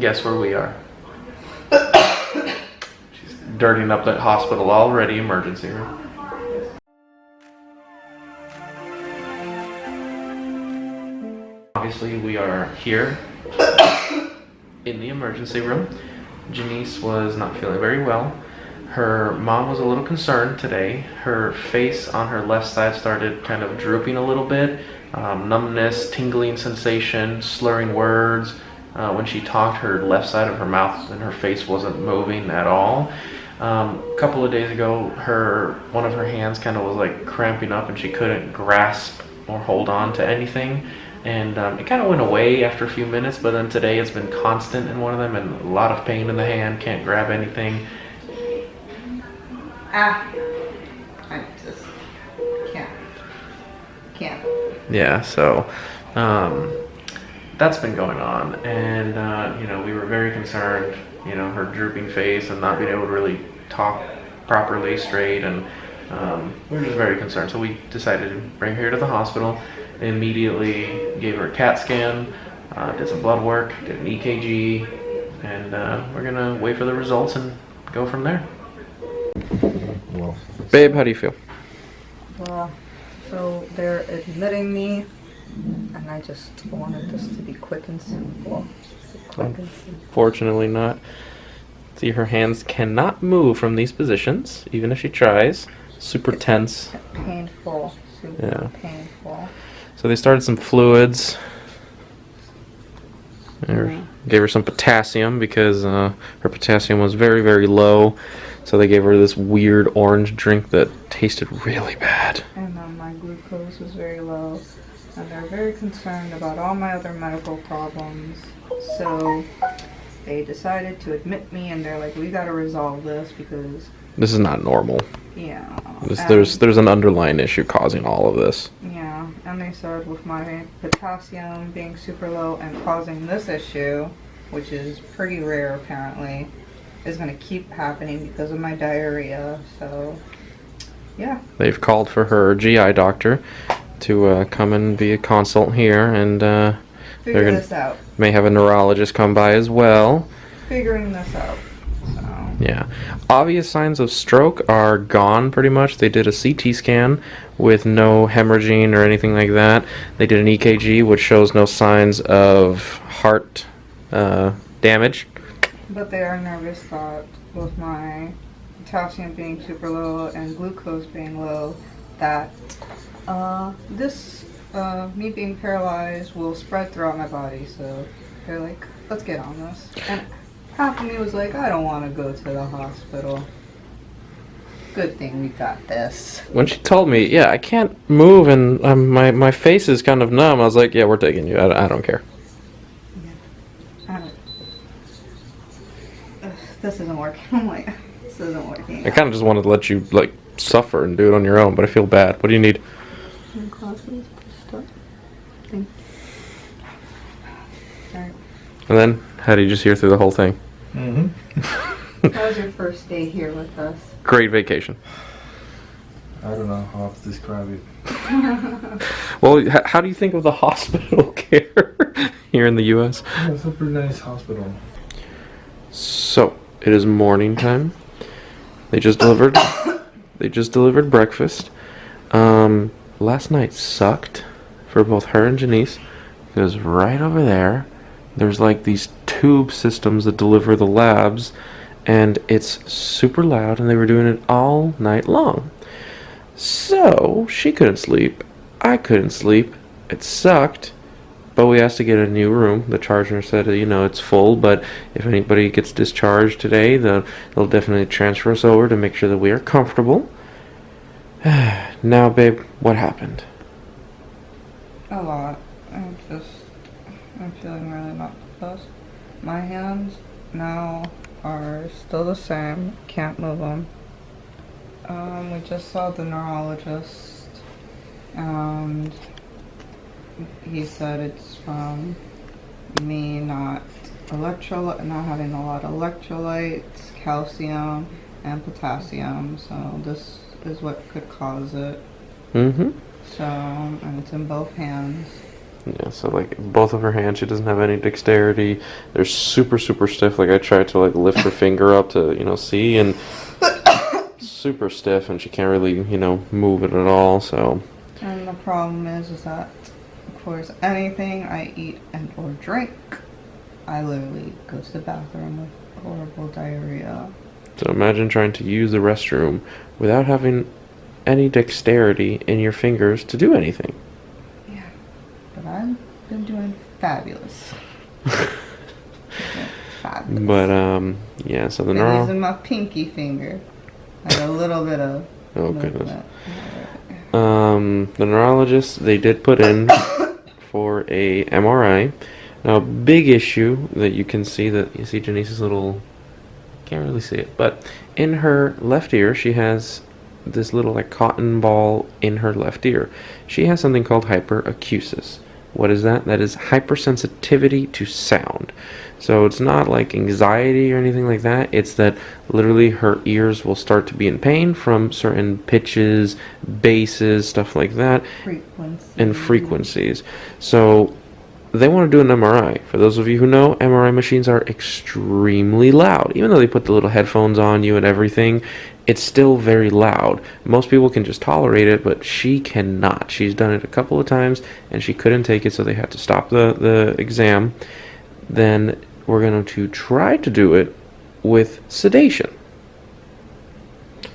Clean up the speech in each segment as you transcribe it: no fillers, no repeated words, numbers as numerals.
Guess where we are? She's dirtying up that hospital already, emergency room. Obviously, we are here in the emergency room. Janiece was not feeling very well. Her mom was a little concerned today. Her face on her left side started kind of drooping a little bit. Numbness, tingling sensation, slurring words. When she talked, her left side of her mouth and her face wasn't moving at all. A couple of days ago, one of her hands kind of was like cramping up and she couldn't grasp or hold on to anything. And it kind of went away after a few minutes, but then today it's been constant in one of them and a lot of pain in the hand, can't grab anything. I just can't. Yeah, so that's been going on, and we were very concerned, her drooping face and not being able to really talk properly straight, and we were just very concerned. So we decided to bring her to the hospital. Immediately gave her a CAT scan, did some blood work, did an EKG, and we're gonna wait for the results and go from there. Well, babe, how do you feel? Well, so they're admitting me, and I just wanted this to be quick and simple. Fortunately not. See, her hands cannot move from these positions, even if she tries. Super tense. Painful. Super painful. So they started some fluids. Gave her some potassium because her potassium was very, very low. So they gave her this weird orange drink that tasted really bad. And my glucose was very low. And they're very concerned about all my other medical problems. So they decided to admit me, and they're like, we gotta resolve this because... This is not normal. Yeah. There's an underlying issue causing all of this. Yeah, and they said with my potassium being super low and causing this issue, which is pretty rare apparently, is going to keep happening because of my diarrhea. So, yeah. They've called for her GI doctor to come and be a consult here, and figure this out. May have a neurologist come by as well. Figuring this out. Yeah. Obvious signs of stroke are gone pretty much. They did a CT scan with no hemorrhaging or anything like that. They did an EKG which shows no signs of heart damage. But they are nervous that with my potassium being super low and glucose being low, that me being paralyzed will spread throughout my body. So they're like, let's get on this. And half of me was like, I don't want to go to the hospital. Good thing we got this. When she told me, yeah, I can't move and my face is kind of numb, I was like, yeah, we're taking you. I don't care. Yeah. This isn't working. I'm like, this isn't working. I kind of just wanted to let you, suffer and do it on your own, but I feel bad. What do you need? Glasses, stuff. Thank you. Alright. And then, how did you just hear through the whole thing? Mm-hmm. How was your first day here with us? Great vacation. I don't know how to describe it. Well, how do you think of the hospital care here in the U.S.? Yeah, it's a pretty nice hospital. So, it is morning time. They just delivered. They just delivered breakfast. Last night sucked for both her and Janiece because right over there, there's these tube systems that deliver the labs, and it's super loud, and they were doing it all night long. So she couldn't sleep. I couldn't sleep. It sucked. But we asked to get a new room. The charge nurse said, it's full, but if anybody gets discharged today, they'll definitely transfer us over to make sure that we are comfortable. Now, babe, what happened? A lot. I'm feeling really not the best. My hands now are still the same. Can't move them. We just saw the neurologist, and he said it's from me not having a lot of electrolytes, calcium, and potassium. So this is what could cause it. Mm-hmm. So, and it's in both hands. Yeah, so like both of her hands, she doesn't have any dexterity. They're super, super stiff. Like I tried to like lift her finger up to, see, and super stiff, and she can't really, move it at all. So. And the problem is that, of course, anything I eat and or drink, I literally go to the bathroom with horrible diarrhea. So imagine trying to use the restroom without having any dexterity in your fingers to do anything. Yeah, but I've been doing fabulous. Fabulous. But yeah. So the I'm using my pinky finger, like a little bit of. Oh goodness. The neurologist, they did put in for a MRI. Now, big issue that you can see, that you see Janiece's little, can't really see it, but in her left ear, she has this little like cotton ball in her left ear. She has something called hyperacusis. What is that? That is hypersensitivity to sound. So it's not like anxiety or anything like that. It's that literally her ears will start to be in pain from certain pitches, basses, stuff like that, and frequencies. So they want to do an MRI. For those of you who know, MRI machines are extremely loud. Even though they put the little headphones on you and everything, it's still very loud. Most people can just tolerate it, but she cannot. She's done it a couple of times, and she couldn't take it, so they had to stop the exam. Then we're going to try to do it with sedation.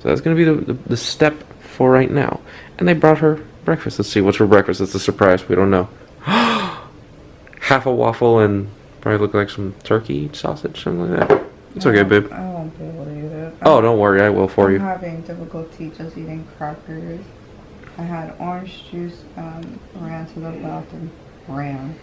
So that's going to be the step for right now. And they brought her breakfast. Let's see, what's for breakfast? It's a surprise. We don't know. Half a waffle and probably look like some turkey sausage, something like that. It's okay, babe. I won't be able to eat it. Oh, don't worry, I will for you. I'm having difficulty just eating crackers. I had orange juice, ran to the bathroom,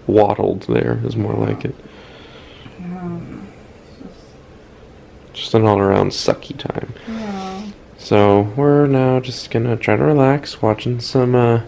Waddled there is more like it. Just an all-around sucky time. Yeah. So we're now just gonna try to relax, watching some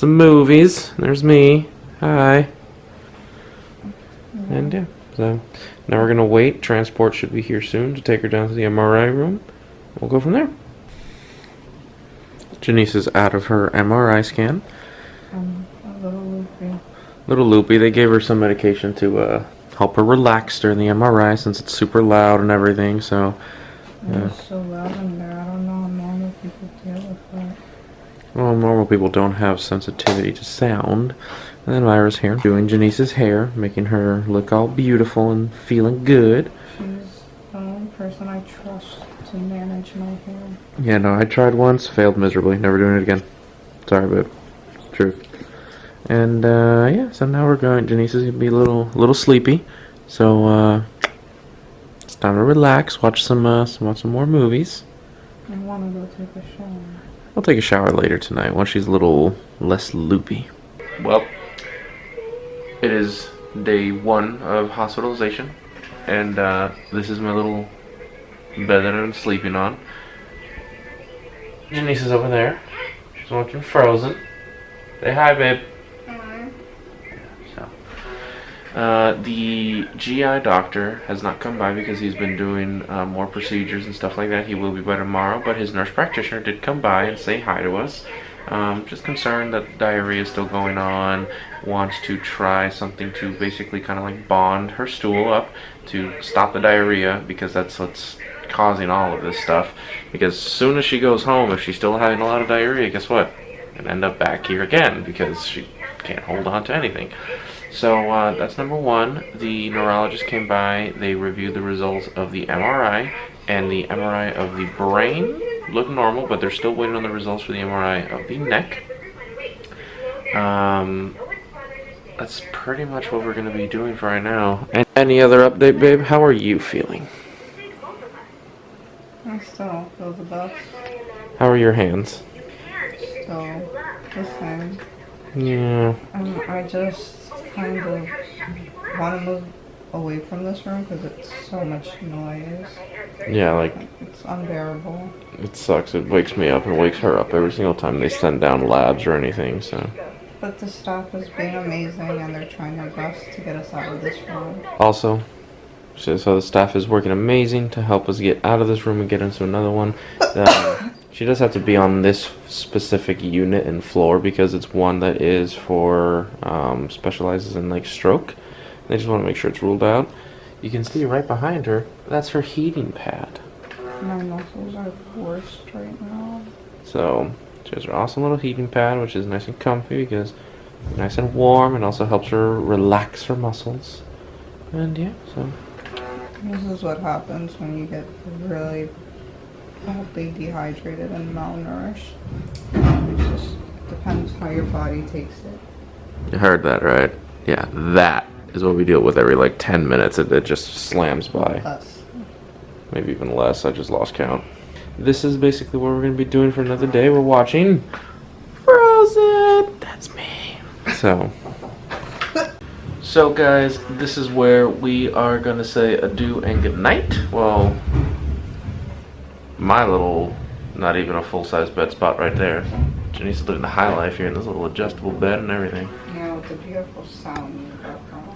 movies. There's me. Hi. And yeah, so now we're gonna wait. Transport should be here soon to take her down to the MRI room. We'll go from there. Janiece is out of her MRI scan. A little loopy. Little loopy. They gave her some medication to help her relax during the MRI since it's super loud and everything. So. It's so loud in there. I don't know how normal people deal with that. Well, normal people don't have sensitivity to sound. And then Myra's here doing Janiece's hair, making her look all beautiful and feeling good. She's the only person I trust to manage my hair. Yeah, no, I tried once, failed miserably. Never doing it again. Sorry, babe. It's the truth. And yeah, so now we're going. Janiece is gonna be a little sleepy, so it's time to relax, watch some more movies. I want to go take a shower. I'll take a shower later tonight once she's a little less loopy. Well, it is day 1 of hospitalization, and this is my little bed that I'm sleeping on. Janiece is over there. She's watching Frozen. Say hi, babe. Hi. The GI doctor has not come by because he's been doing more procedures and stuff like that. He will be by tomorrow, but his nurse practitioner did come by and say hi to us. Just concerned that diarrhea is still going on, wants to try something to basically kind of like bond her stool up to stop the diarrhea, because that's what's causing all of this stuff. Because as soon as she goes home, if she's still having a lot of diarrhea, guess what? And end up back here again because she can't hold on to anything. So that's number 1. The neurologist came by. They reviewed the results of the MRI, and the MRI of the brain looked normal, but they're still waiting on the results for the MRI of the neck. That's pretty much what we're going to be doing for right now. And any other update, babe? How are you feeling? I still don't feel the best. How are your hands? Still the same. Yeah. I just kind of want to move away from this room because it's so much noise. Yeah, like, It's unbearable. it sucks. It wakes me up and wakes her up every single time they send down labs or anything, so. But the staff is being amazing and they're trying their best to get us out of this room. Also, so the staff is working amazing to help us get out of this room and get into another one. She does have to be on this specific unit and floor because it's one that is for specializes in like stroke. They just want to make sure it's ruled out. You can see right behind her. That's her heating pad. My muscles are forced right now. So she has her awesome little heating pad, which is nice and comfy because it's nice and warm, and also helps her relax her muscles. And yeah, so This is what happens when you get really badly dehydrated and malnourished. It just depends how your body takes it. you heard that, right? Yeah, that is what we deal with every like 10 minutes. It just slams by. Us. Maybe even less. I just lost count. This is basically what we're going to be doing for another day. We're watching Frozen. That's me. So guys, this is where we are going to say adieu and good night. Well, my little, not even a full-size bed spot right there. Janiece is living the high life here in this little adjustable bed and everything. Yeah, with the beautiful sound in the background.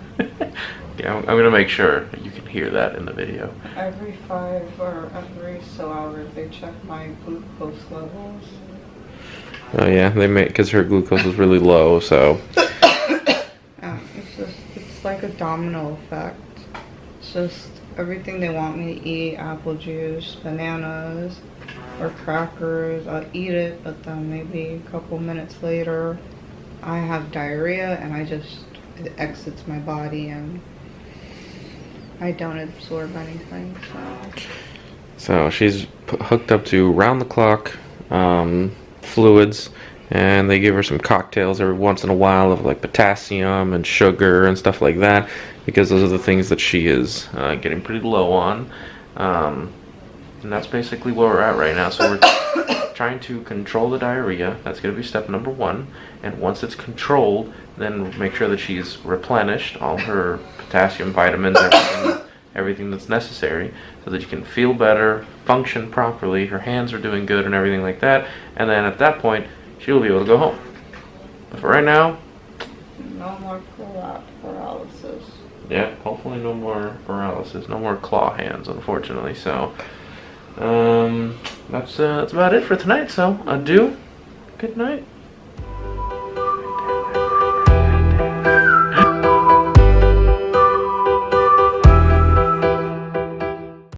Yeah, I'm going to make sure you can hear that in the video. Every 5 or every so hours they check my glucose levels. Oh yeah, they make, because her glucose is really low, so. It's like a domino effect. It's just everything they want me to eat, apple juice, bananas, or crackers, I'll eat it, but then maybe a couple minutes later, I have diarrhea and it exits my body and I don't absorb anything, So she's hooked up to round-the-clock fluids, and they give her some cocktails every once in a while of like potassium and sugar and stuff like that, because those are the things that she is getting pretty low on. And that's basically where we're at right now. So we're trying to control the diarrhea. That's going to be step number 1. And once it's controlled, then make sure that she's replenished all her potassium, vitamins, everything that's necessary, so that you can feel better, function properly, her hands are doing good and everything like that. And then at that point, she'll be able to go home. But for right now, no more paralysis. yeah, hopefully no more paralysis, no more claw hands, unfortunately. So that's about it for tonight. So adieu, good night.